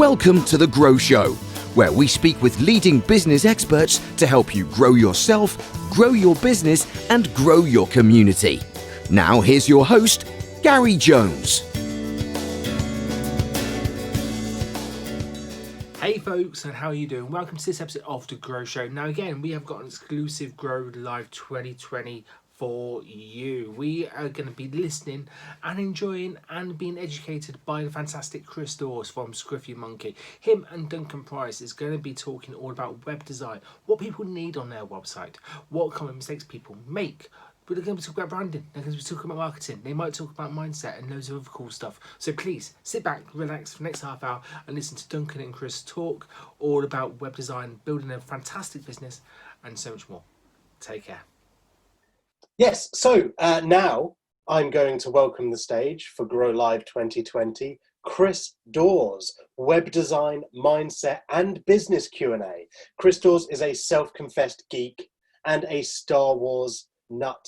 Welcome to The Grow Show, where we speak with leading business experts to help you grow yourself, grow your business, and grow your community. Now here's your host, Gary Jones. Hey folks, and how are you doing? Welcome to this episode of The Grow Show. Now again, we have got an exclusive Grow Live 2020 for you. We are going to be listening and enjoying and being educated by the fantastic Chris Dawes from Scruffy Monkey. Him and Duncan Price is going to be talking all about web design, what people need on their website, what common mistakes people make. But they're going to be talking about branding, they're going to be talking about marketing, they might talk about mindset and loads of other cool stuff. So please sit back, relax for the next half hour and listen to Duncan and Chris talk all about web design, building a fantastic business and so much more. Take care. Yes, so now I'm going to welcome the stage for Grow Live 2020, Chris Dawes, web design, mindset and business Q&A. Chris Dawes is a self-confessed geek and a Star Wars nut.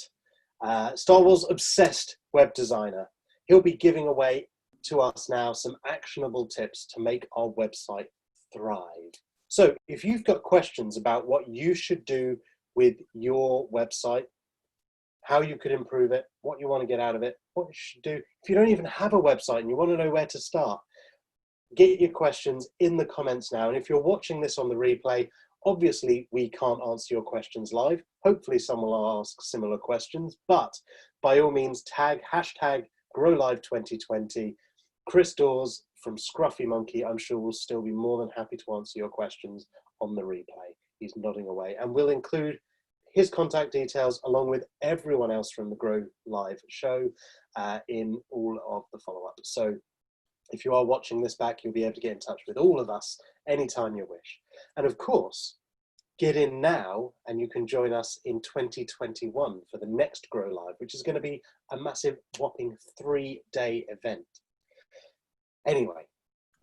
Star Wars obsessed web designer. He'll be giving away to us now some actionable tips to make our website thrive. So if you've got questions about what you should do with your website, how you could improve it, what you want to get out of it, what you should do, if you don't even have a website and you want to know where to start, get your questions in the comments now. And if you're watching this on the replay, obviously, we can't answer your questions live. Hopefully someone will ask similar questions, but by all means, hashtag GrowLive2020. Chris Dawes from Scruffy Monkey, I'm sure will still be more than happy to answer your questions on the replay. He's nodding away. And we'll include his contact details along with everyone else from the Grow Live show in all of the follow-ups. So if you are watching this back, you'll be able to get in touch with all of us anytime you wish. And of course, get in now and you can join us in 2021 for the next Grow Live, which is going to be a massive whopping 3-day event. Anyway,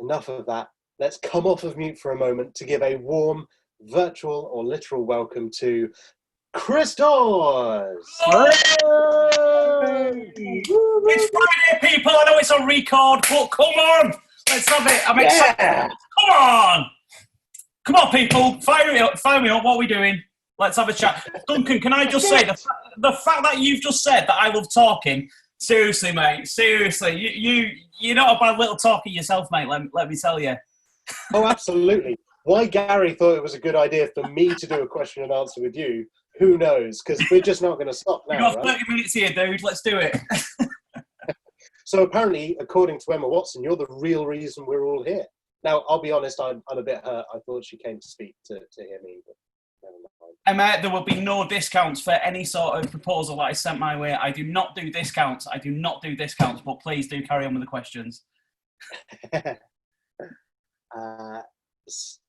enough of that. Let's come off of mute for a moment to give a warm virtual or literal welcome to Chris Dawes. It's Friday, people. I know it's on record, but come on, let's have it. I'm excited. Come on, people. Fire me up. What are we doing? Let's have a chat. Duncan, can I just say the fact that you've just said that I love talking? Seriously, mate. Seriously, you're not a bad little talker yourself, mate. Let me tell you. Oh, absolutely. Why Gary thought it was a good idea for me to do a question and answer with you, who knows? Because we're just not going to stop now. We've got 30 minutes here, dude. Let's do it. So apparently, according to Emma Watson, you're the real reason we're all here. Now, I'll be honest, I'm a bit hurt. I thought she came to speak to hear me, but never mind. Emma, there will be no discounts for any sort of proposal that I sent my way. I do not do discounts, but please do carry on with the questions.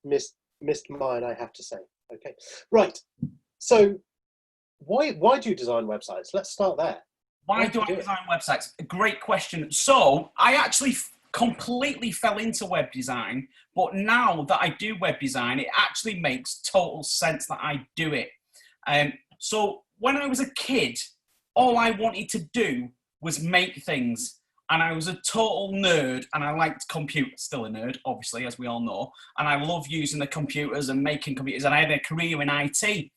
Missed mine, I have to say. Okay, right. So, why do you design websites? Let's start there. Why do I design websites? A great question. So, I actually completely fell into web design, but now that I do web design, it actually makes total sense that I do it. So, when I was a kid, all I wanted to do was make things. And I was a total nerd, and I liked computers. Still a nerd, obviously, as we all know. And I love using the computers and making computers. And I had a career in IT.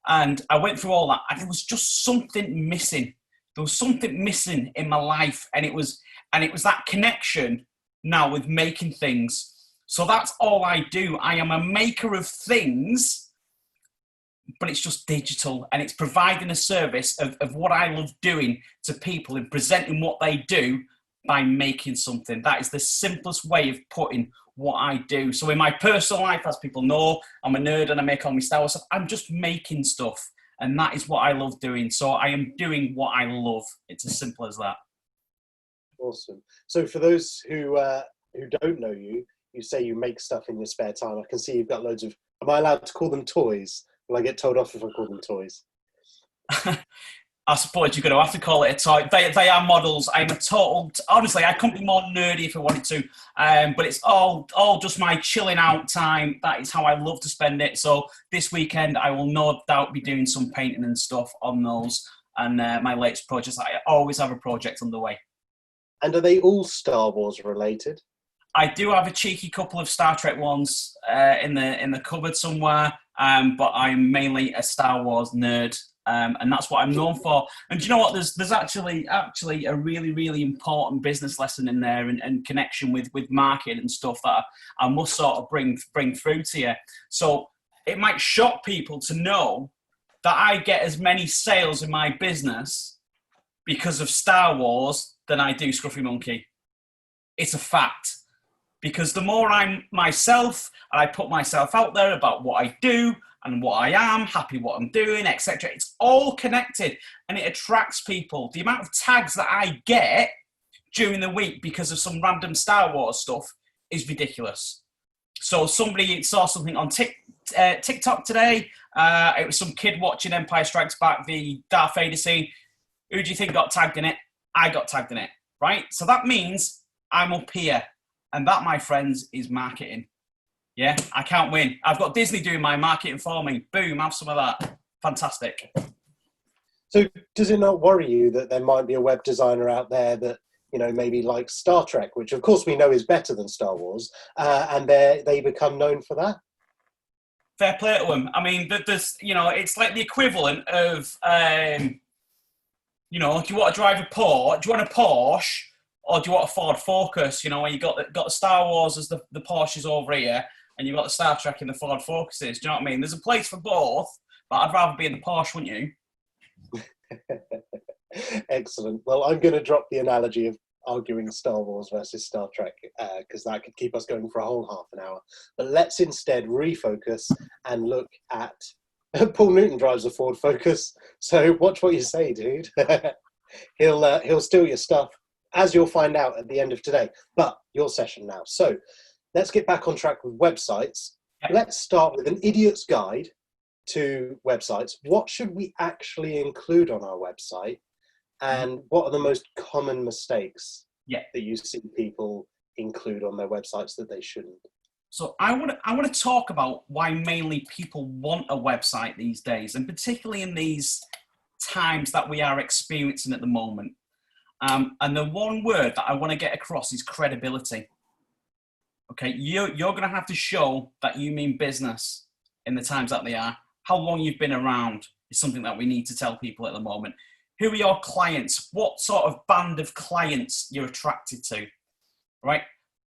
And I went through all that, and there was just something missing. There was something missing in my life, and it was that connection now with making things. So that's all I do. I am a maker of things, but it's just digital, and it's providing a service of what I love doing to people and presenting what they do by making something. That is the simplest way of putting what I do. So in my personal life, as people know, I'm a nerd and I make all my Star Wars stuff. I'm just making stuff, and that is what I love doing. So I am doing what I love. It's as simple as that. Awesome. So for those who don't know you, you say you make stuff in your spare time. I can see you've got loads of, am I allowed to call them toys? Will I get told off if I call them toys? I suppose you're going to have to call it a toy. They are models. I'm a total... Honestly, I couldn't be more nerdy if I wanted to. But it's all just my chilling out time. That is how I love to spend it. So this weekend, I will no doubt be doing some painting and stuff on those. And my latest projects, I always have a project underway. And are they all Star Wars related? I do have a cheeky couple of Star Trek ones in the cupboard somewhere, but I'm mainly a Star Wars nerd, and that's what I'm known for. And do you know what? There's actually a really, really important business lesson in there, and connection with marketing and stuff that I must sort of bring through to you. So it might shock people to know that I get as many sales in my business because of Star Wars than I do Scruffy Monkey. It's a fact. Because the more I'm myself, and I put myself out there about what I do and what I am, happy what I'm doing, etc. It's all connected, and it attracts people. The amount of tags that I get during the week because of some random Star Wars stuff is ridiculous. So somebody saw something on TikTok today. It was some kid watching Empire Strikes Back, the Darth Vader scene. Who do you think got tagged in it? I got tagged in it, right? So that means I'm up here. And that, my friends, is marketing. Yeah, I can't win. I've got Disney doing my marketing for me. Boom, have some of that. Fantastic. So does it not worry you that there might be a web designer out there that, you know, maybe like Star Trek, which of course we know is better than Star Wars, and they become known for that? Fair play to them. I mean, there's, you know, it's like the equivalent of, you know, do you want to drive a Porsche? Do you want a Porsche? Or do you want a Ford Focus? You know, where you got the Star Wars as the Porsches over here, and you've got the Star Trek in the Ford Focuses. Do you know what I mean? There's a place for both, but I'd rather be in the Porsche, wouldn't you? Excellent. Well, I'm going to drop the analogy of arguing Star Wars versus Star Trek, because that could keep us going for a whole half an hour. But let's instead refocus and look at Paul Newton drives a Ford Focus, so watch what you say, dude. He'll steal your stuff, as you'll find out at the end of today. But your session now. So let's get back on track with websites. Let's start with an idiot's guide to websites. What should we actually include on our website? And what are the most common mistakes that you see people include on their websites that they shouldn't? So I want to talk about why mainly people want a website these days, and particularly in these times that we are experiencing at the moment. And the one word that I want to get across is credibility. Okay, you're going to have to show that you mean business in the times that they are. How long you've been around is something that we need to tell people at the moment. Who are your clients? What sort of band of clients you're attracted to, right?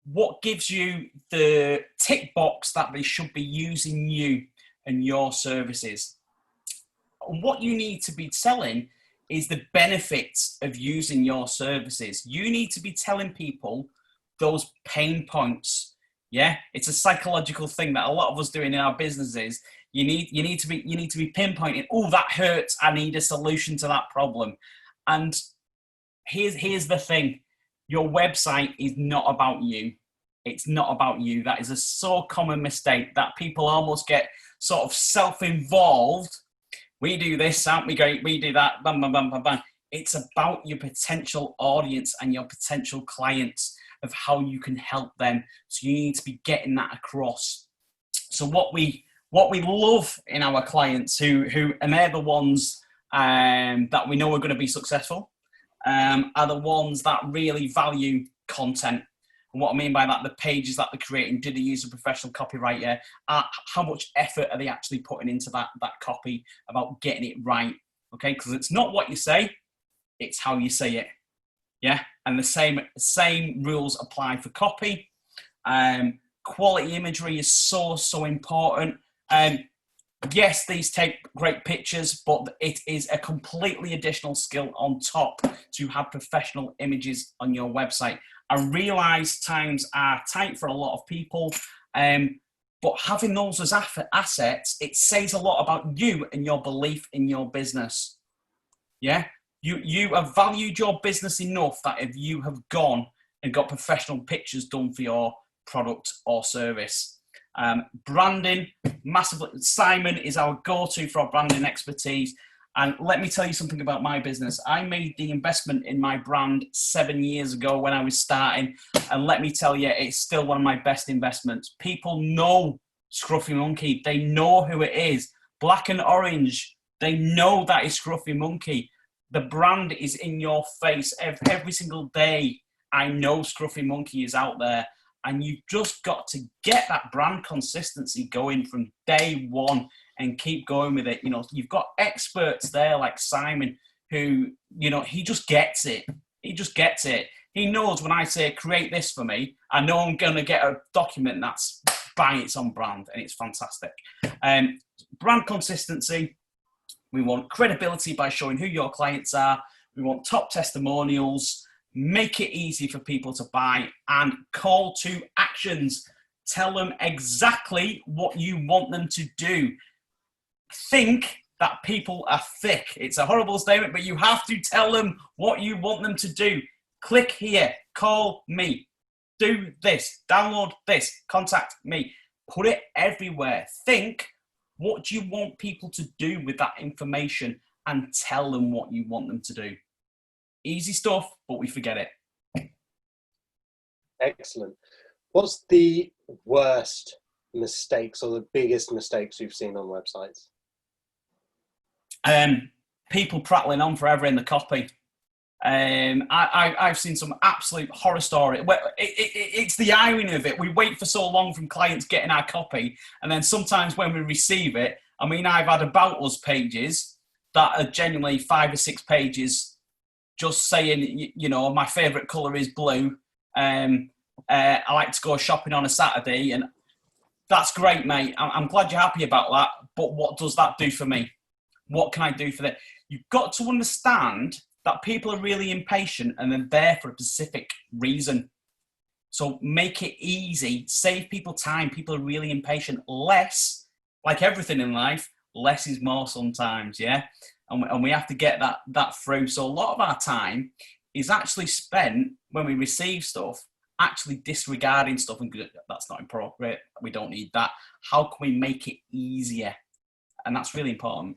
What gives you the tick box that they should be using you and your services? And what you need to be selling is the benefits of using your services. You need to be telling people those pain points. Yeah, it's a psychological thing that a lot of us doing in our businesses. You need to be pinpointing, oh, that hurts, I need a solution to that problem. And here's the thing. Your website is not about you. It's not about you. That is a so common mistake that people almost get sort of self-involved. We do this, aren't we great? We do that, bam, bam, bam, bam, bam. It's about your potential audience and your potential clients, of how you can help them. So you need to be getting that across. So what we love in our clients who and they're the ones that we know are going to be successful, are the ones that really value content. And what I mean by that, the pages that they're creating, do they use a professional copywriter? How much effort are they actually putting into that copy, about getting it right? Okay, because it's not what you say, it's how you say it. Yeah, and the same rules apply for copy. Quality imagery is so important. Yes, these take great pictures, but it is a completely additional skill on top to have professional images on your website. I realise times are tight for a lot of people, but having those as assets, it says a lot about you and your belief in your business. Yeah, you have valued your business enough that if you have gone and got professional pictures done for your product or service. Branding, massively. Simon is our go-to for our branding expertise. And let me tell you something about my business. I made the investment in my brand 7 years ago when I was starting. And let me tell you, it's still one of my best investments. People know Scruffy Monkey. They know who it is. Black and orange. They know that is Scruffy Monkey. The brand is in your face every single day. I know Scruffy Monkey is out there. And you've just got to get that brand consistency going from day one and keep going with it. You know, you've got experts there like Simon who, you know, he just gets it. He just gets it. He knows when I say, create this for me, I know I'm going to get a document that's bang, it's on brand, and it's fantastic. Brand consistency. We want credibility by showing who your clients are. We want top testimonials. Make it easy for people to buy, and call to actions. Tell them exactly what you want them to do. Think that people are thick. It's a horrible statement, but you have to tell them what you want them to do. Click here, call me, do this, download this, contact me. Put it everywhere. Think, what do you want people to do with that information, and tell them what you want them to do. Easy stuff, but we forget it. Excellent. What's the worst mistakes or the biggest mistakes you've seen on websites? People prattling on forever in the copy. I've seen some absolute horror story. It's the irony of it. We wait for so long from clients getting our copy, and then sometimes when we receive it, I mean, I've had about us pages that are genuinely 5 or 6 pages just saying, you know, my favourite colour is blue. I like to go shopping on a Saturday, and that's great, mate. I'm glad you're happy about that, but what does that do for me? What can I do for that? You've got to understand that people are really impatient and they're there for a specific reason. So make it easy, save people time. People are really impatient. Less, like everything in life, less is more sometimes, yeah? And we have to get that through. So a lot of our time is actually spent when we receive stuff, actually disregarding stuff and that's not appropriate. We don't need that. How can we make it easier? And that's really important.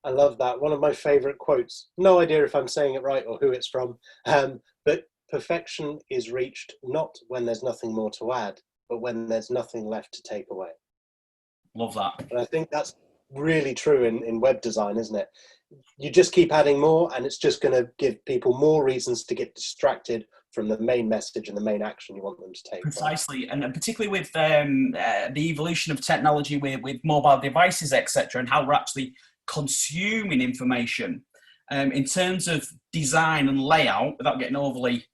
I love that. One of my favourite quotes. No idea if I'm saying it right or who it's from. But perfection is reached not when there's nothing more to add, but when there's nothing left to take away. Love that. And I think that's really true in web design, isn't it? You just keep adding more, and it's just going to give people more reasons to get distracted from the main message and the main action you want them to take. Precisely, and particularly with the evolution of technology with mobile devices, etc., and how we're actually consuming information. In terms of design and layout, without getting overly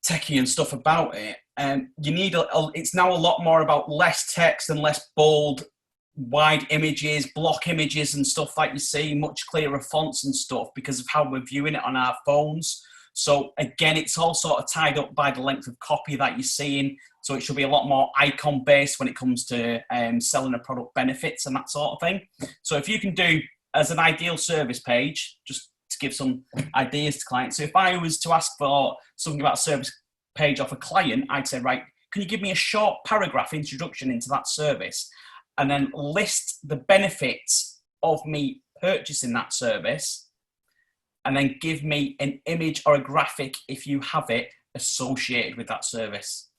techie and stuff about it, you need it's now a lot more about less text and less bold, wide images, block images and stuff like you see, much clearer fonts and stuff because of how we're viewing it on our phones. So again, it's all sort of tied up by the length of copy that you're seeing. So it should be a lot more icon based when it comes to selling a product benefits and that sort of thing. So if you can do as an ideal service page, just to give some ideas to clients. So if I was to ask for something about a service page off a client, I'd say, right, can you give me a short paragraph introduction into that service? And then list the benefits of me purchasing that service, and then give me an image or a graphic, if you have it, associated with that service.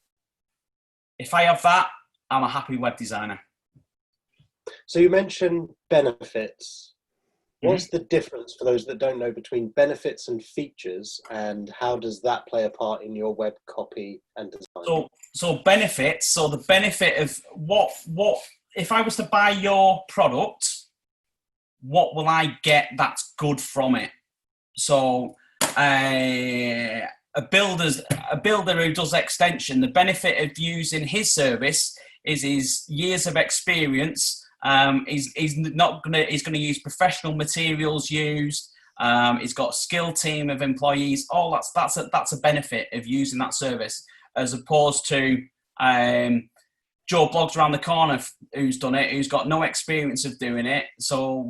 If I have that, I'm a happy web designer. So you mentioned benefits. What's the difference, for those that don't know, between benefits and features, and how does that play a part in your web copy and design? So benefits, so the benefit of what if I was to buy your product, what will I get that's good from it? So a builder who does extension, the benefit of using his service is his years of experience. He's going to use professional materials used. He's got a skilled team of employees. All that's a benefit of using that service, as opposed to Joe Blogs around the corner who's done it, who's got no experience of doing it. So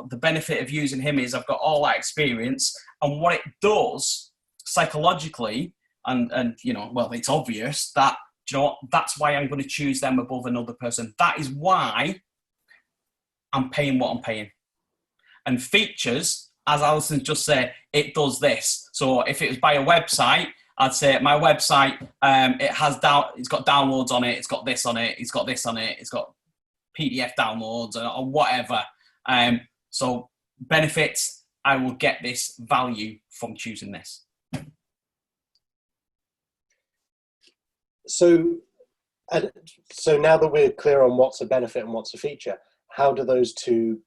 the benefit of using him is I've got all that experience, and what it does psychologically, and you know, well, it's obvious that, you know what, that's why I'm going to choose them above another person. That is why I'm paying what I'm paying. And features, as Alison just said, it does this. So if it was by a website, I'd say my website, it's got downloads on it, it's got this on it, it's got this on it, it's got PDF downloads or whatever. So benefits, I will get this value from choosing this. So, and so now that we're clear on what's a benefit and what's a feature, how do those two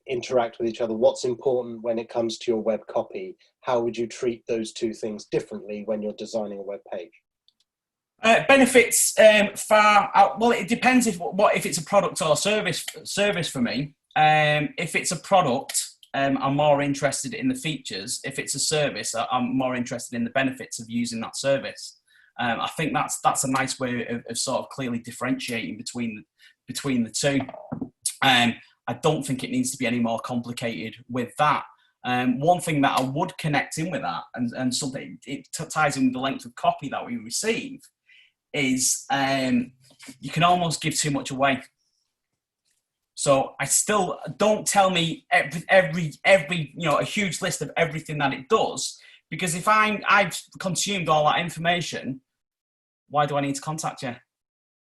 interact with each other? What's important when it comes to your web copy? How would you treat those two things differently when you're designing a web page? Benefits far out. Well, it depends if it's a product or service for me. If it's a product, I'm more interested in the features. If it's a service, I'm more interested in the benefits of using that service. I think that's a nice way of sort of clearly differentiating between the two. I don't think it needs to be any more complicated with that. One thing that I would connect in with that, and something it ties in with the length of copy that we receive, is you can almost give too much away. So I still don't tell me every a huge list of everything that it does, because if I've consumed all that information, why do I need to contact you?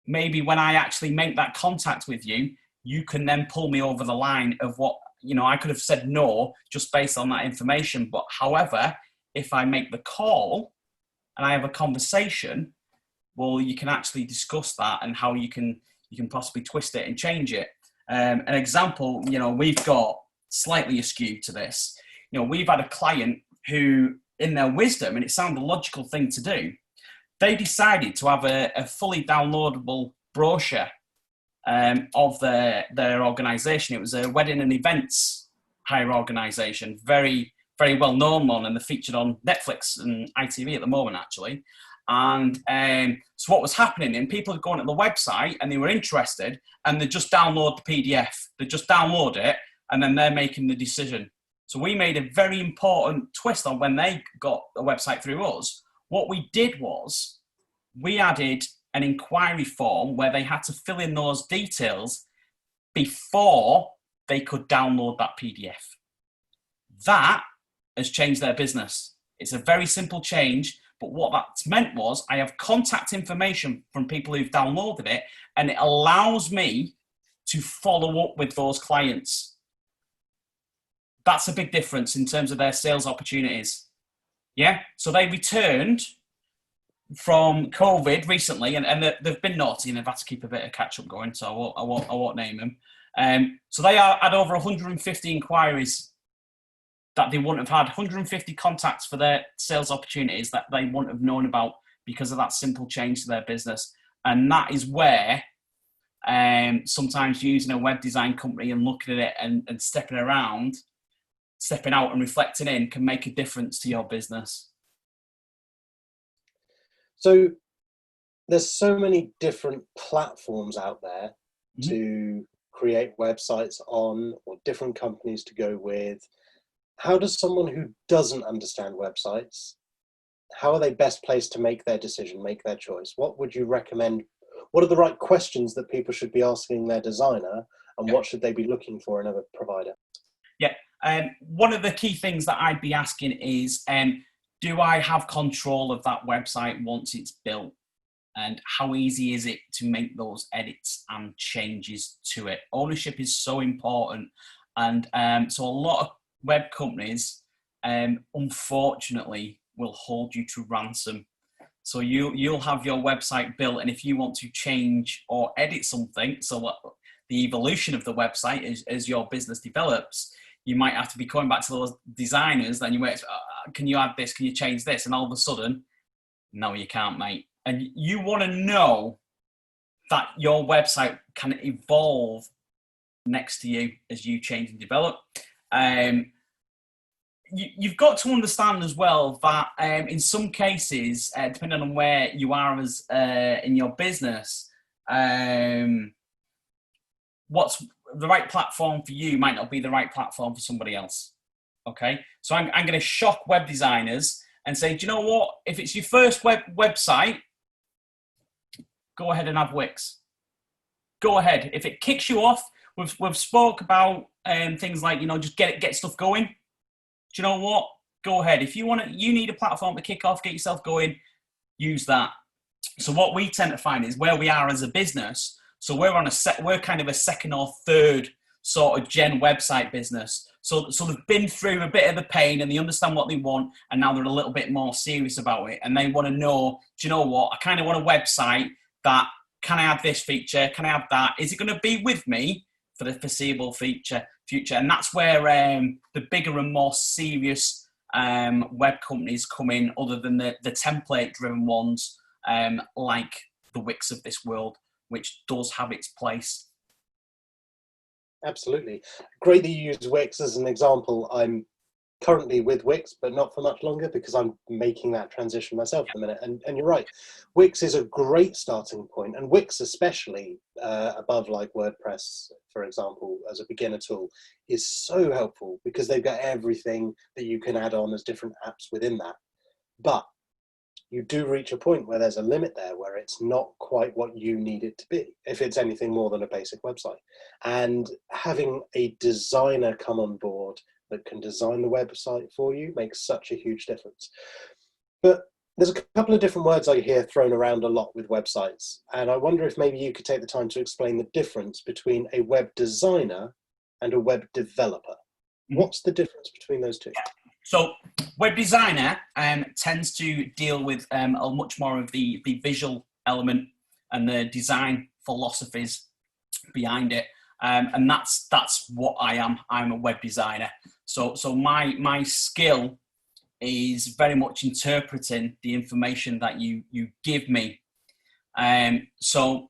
Maybe when I actually make that contact with you, you can then pull me over the line of what, I could have said no just based on that information. But however, if I make the call and I have a conversation, well, you can actually discuss that and how you can possibly twist it and change it. An example, we've got slightly askew to this. We've had a client who, in their wisdom, and it sounded a logical thing to do, they decided to have a fully downloadable brochure of their organisation. It was a wedding and events hire organisation, very, very well known one, and they're featured on Netflix and ITV at the moment, actually. And so what was happening, and people had gone to the website and they were interested, and they just download the PDF. They just download it, and then they're making the decision. So we made a very important twist on when they got the website through us. What we did was we added an inquiry form where they had to fill in those details before they could download that PDF. That has changed their business. It's a very simple change, but what that's meant was I have contact information from people who've downloaded it, and it allows me to follow up with those clients. That's a big difference in terms of their sales opportunities. Yeah, so they returned from COVID recently, and they've been naughty and they've had to keep a bit of catch up going. So I won't name them. So they had over 150 inquiries that they wouldn't have had, 150 contacts for their sales opportunities that they wouldn't have known about because of that simple change to their business. And that is where sometimes using a web design company and looking at it and stepping out and reflecting in can make a difference to your business. So there's so many different platforms out there to create websites on, or different companies to go with. How does someone who doesn't understand websites, how are they best placed to make their decision, make their choice? What would you recommend? What are the right questions that people should be asking their designer, and what should they be looking for in a provider? Yeah, one of the key things that I'd be asking is, do I have control of that website once it's built? And how easy is it to make those edits and changes to it? Ownership is so important. And so a lot of web companies, unfortunately, will hold you to ransom. So you'll have your website built, and if you want to change or edit something, so the evolution of the website as your business develops, you might have to be going back to those designers. Then you wait, can you add this? Can you change this? And all of a sudden, no, you can't, mate. And you want to know that your website can evolve next to you as you change and develop. You've got to understand as well that in some cases, depending on where you are as in your business, what's the right platform for you might not be the right platform for somebody else. Okay, so I'm going to shock web designers and say, do you know what? If it's your first website, go ahead and have Wix. Go ahead. If it kicks you off, we've spoke about things like, just get stuff going. Do you know what? Go ahead. If you need a platform to kick off, get yourself going, use that. So what we tend to find is where we are as a business. So we're kind of a second or third sort of gen website business. So they've been through a bit of the pain and they understand what they want, and now they're a little bit more serious about it. And they want to know, do you know what? I kind of want a website that, can I have this feature? Can I have that? Is it going to be with me for the foreseeable future? And that's where the bigger and more serious web companies come in, other than the template-driven ones, like the Wix of this world, which does have its place. Absolutely. Great that you use Wix as an example. I'm currently with Wix, but not for much longer, because I'm making that transition myself in a minute. And you're right, Wix is a great starting point, and Wix especially, above like WordPress, for example, as a beginner tool, is so helpful because they've got everything that you can add on as different apps within that. But you do reach a point where there's a limit there, where it's not quite what you need it to be, if it's anything more than a basic website. And having a designer come on board that can design the website for you makes such a huge difference. But there's a couple of different words I hear thrown around a lot with websites, and I wonder if maybe you could take the time to explain the difference between a web designer and a web developer. What's the difference between those two? So web designer tends to deal with a much more of the visual element and the design philosophies behind it. And that's what I am. I'm a web designer. So my skill is very much interpreting the information that you give me. So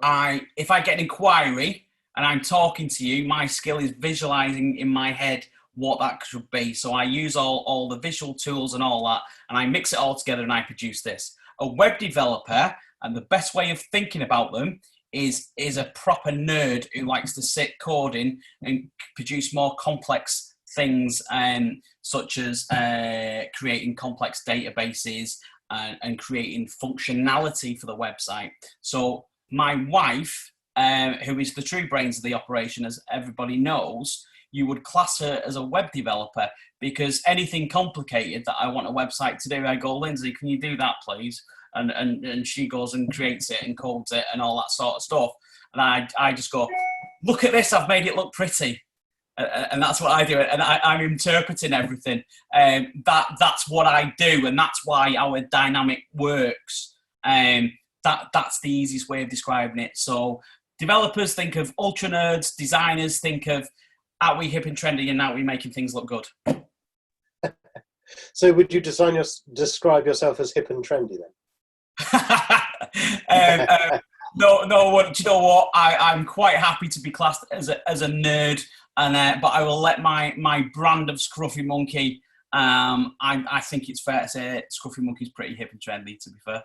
if I get an inquiry and I'm talking to you, my skill is visualizing in my head what that should be. So I use all the visual tools and all that, and I mix it all together and I produce this. A web developer, and the best way of thinking about them is a proper nerd who likes to sit coding and produce more complex things, such as creating complex databases and creating functionality for the website. So my wife, who is the true brains of the operation, as everybody knows, you would class her as a web developer, because anything complicated that I want a website to do, I go, Lindsay, can you do that, please? And she goes and creates it and codes it and all that sort of stuff. And I just go, look at this, I've made it look pretty. And that's what I do. And I'm interpreting everything. That's what I do. And that's why our dynamic works. That's the easiest way of describing it. So developers think of ultra nerds, designers think of, are we hip and trendy, and are we making things look good? So would you describe yourself as hip and trendy then? No. Do you know what? I'm quite happy to be classed as a nerd, but I will let my brand of Scruffy Monkey. I think it's fair to say Scruffy Monkey's pretty hip and trendy, to be fair.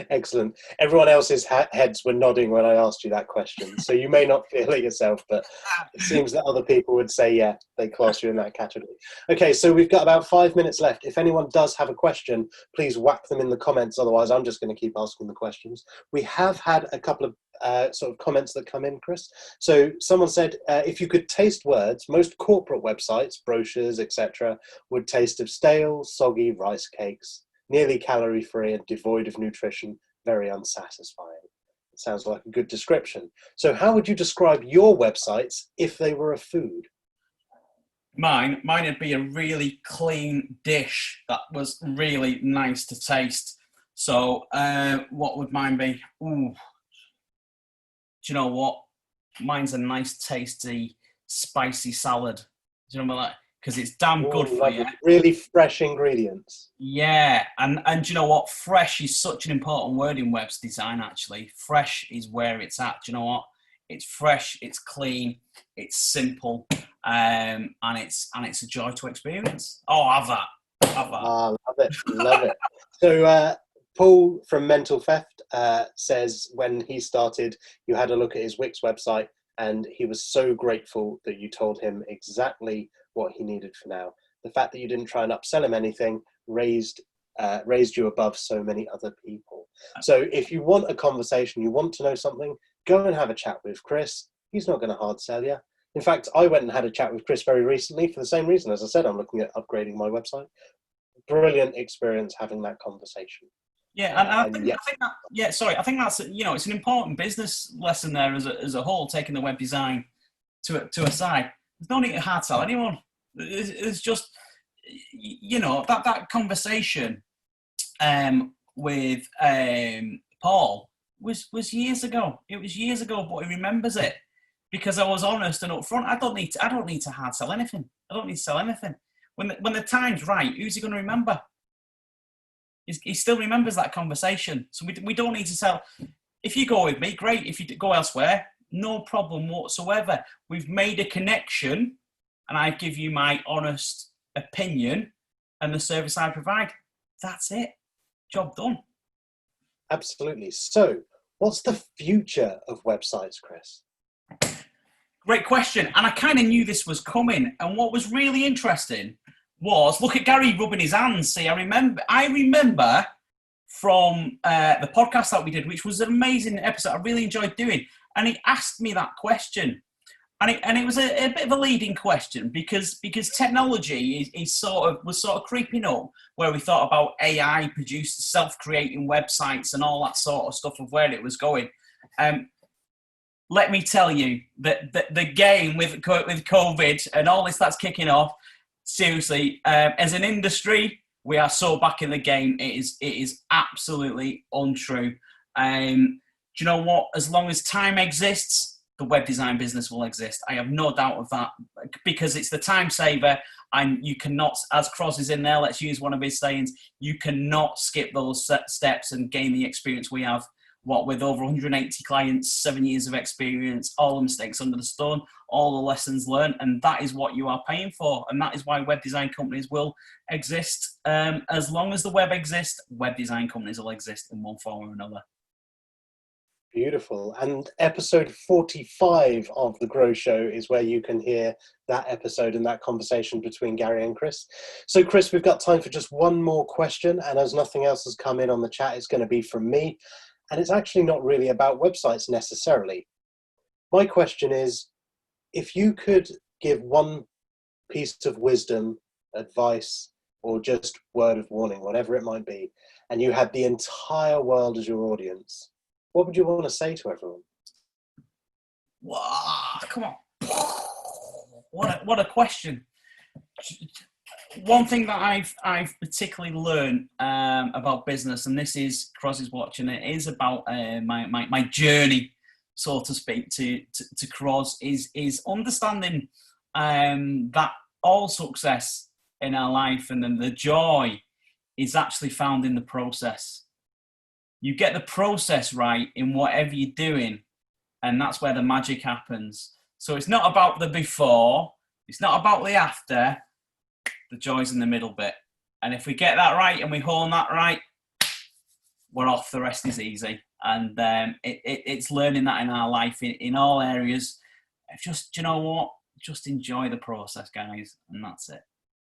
Excellent. Everyone else's heads were nodding when I asked you that question, so you may not feel it yourself, but it seems that other people would say, yeah, they class you in that category. Okay, so we've got about 5 minutes left. If anyone does have a question, please whack them in the comments. Otherwise, I'm just going to keep asking the questions. We have had a couple of sort of comments that come in, Chris. So someone said, if you could taste words, most corporate websites, brochures, etc., would taste of stale, soggy rice cakes, nearly calorie-free and devoid of nutrition, very unsatisfying. It sounds like a good description. So how would you describe your websites if they were a food? Mine would be a really clean dish that was really nice to taste. So what would mine be? Ooh. Do you know what? Mine's a nice, tasty, spicy salad. Do you know what I mean? Because it's damn good for you. Really fresh ingredients. Yeah, and do you know what? Fresh is such an important word in web design, actually. Fresh is where it's at. Do you know what? It's fresh, it's clean, it's simple, and it's a joy to experience. Oh, have that. Love it. So Paul from Mental Theft says when he started, you had a look at his Wix website, and he was so grateful that you told him exactly what he needed for now. The fact that you didn't try and upsell him anything raised you above so many other people. So if you want a conversation, you want to know something, go and have a chat with Chris. He's not going to hard sell you. In fact, I went and had a chat with Chris very recently for the same reason. As I said, I'm looking at upgrading my website. Brilliant experience having that conversation. Yeah, and I think that, yeah, sorry, I think that's, it's an important business lesson there as a whole, taking the web design to a side. There's no need to hard sell anyone. It's just, that conversation with Paul was years ago. It was years ago, but he remembers it because I was honest and upfront. I don't need to hard sell anything. I don't need to sell anything. When the time's right, who's he going to remember? He still remembers that conversation. So we don't need to sell. If you go with me, great. If you go elsewhere, no problem whatsoever. We've made a connection, and I give you my honest opinion and the service I provide. That's it. Job done. Absolutely. So, what's the future of websites, Chris? Great question. And I kind of knew this was coming. And what was really interesting was, look at Gary rubbing his hands. See, I remember from the podcast that we did, which was an amazing episode. I really enjoyed doing. And he asked me that question. And it was a bit of a leading question because technology was sort of creeping up, where we thought about AI produced self-creating websites and all that sort of stuff of where it was going. Let me tell you that the game with COVID and all this that's kicking off, seriously, as an industry, we are so back in the game. It is absolutely untrue. Do you know what? As long as time exists, the web design business will exist. I have no doubt of that, because it's the time saver, and you cannot, as Cross is in there, let's use one of his sayings, you cannot skip those steps and gain the experience we have. With over 180 clients, 7 years of experience, all the mistakes under the stone, all the lessons learned, and that is what you are paying for. And that is why web design companies will exist. As long as the web exists, web design companies will exist in one form or another. Beautiful. And episode 45 of The Grow Show is where you can hear that episode and that conversation between Gary and Chris. So, Chris, we've got time for just one more question. And as nothing else has come in on the chat, it's going to be from me. And it's actually not really about websites necessarily. My question is, if you could give one piece of wisdom, advice, or just word of warning, whatever it might be, and you had the entire world as your audience, what would you want to say to everyone? Wow, come on. What a question. One thing that I've particularly learned about business, and this is Crosby's watching it, is about my journey, so to speak, to Cros, is understanding that all success in our life and then the joy is actually found in the process. You get the process right in whatever you're doing, and that's where the magic happens. So it's not about the before, it's not about the after. The joy's in the middle bit. And if we get that right and we hone that right, we're off. The rest is easy. And it's learning that in our life in all areas. Just, you know what? Just enjoy the process, guys. And that's it.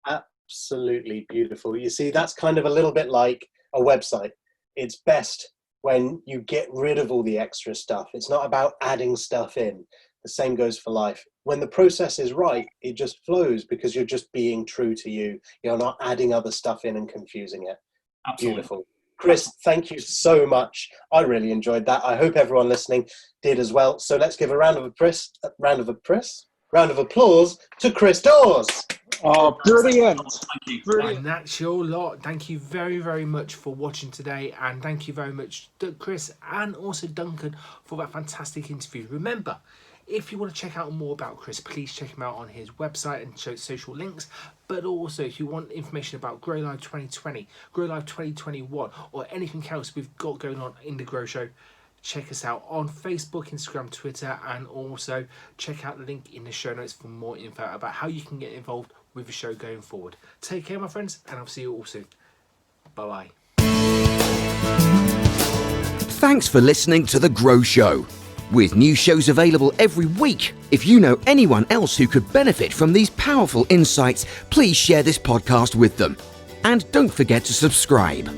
Absolutely beautiful. You see, that's kind of a little bit like a website. It's best when you get rid of all the extra stuff. It's not about adding stuff in. The same goes for life. When the process is right, it just flows because you're just being true to you. You're not adding other stuff in and confusing it. Absolutely. Beautiful. Chris, thank you so much. I really enjoyed that. I hope everyone listening did as well. So let's give a round of applause to Chris Dawes. Oh, brilliant. Thank you. Brilliant. And that's your lot. Thank you very, very much for watching today. And thank you very much to Chris and also Duncan for that fantastic interview. Remember, if you want to check out more about Chris, please check him out on his website and social links. But also, if you want information about Grow Live 2020, Grow Live 2021, or anything else we've got going on in The Grow Show, check us out on Facebook, Instagram, Twitter, and also check out the link in the show notes for more info about how you can get involved with the show going forward. Take care, my friends, and I'll see you all soon. Bye-bye. Thanks for listening to The Grow Show. With new shows available every week, if you know anyone else who could benefit from these powerful insights, please share this podcast with them. And don't forget to subscribe.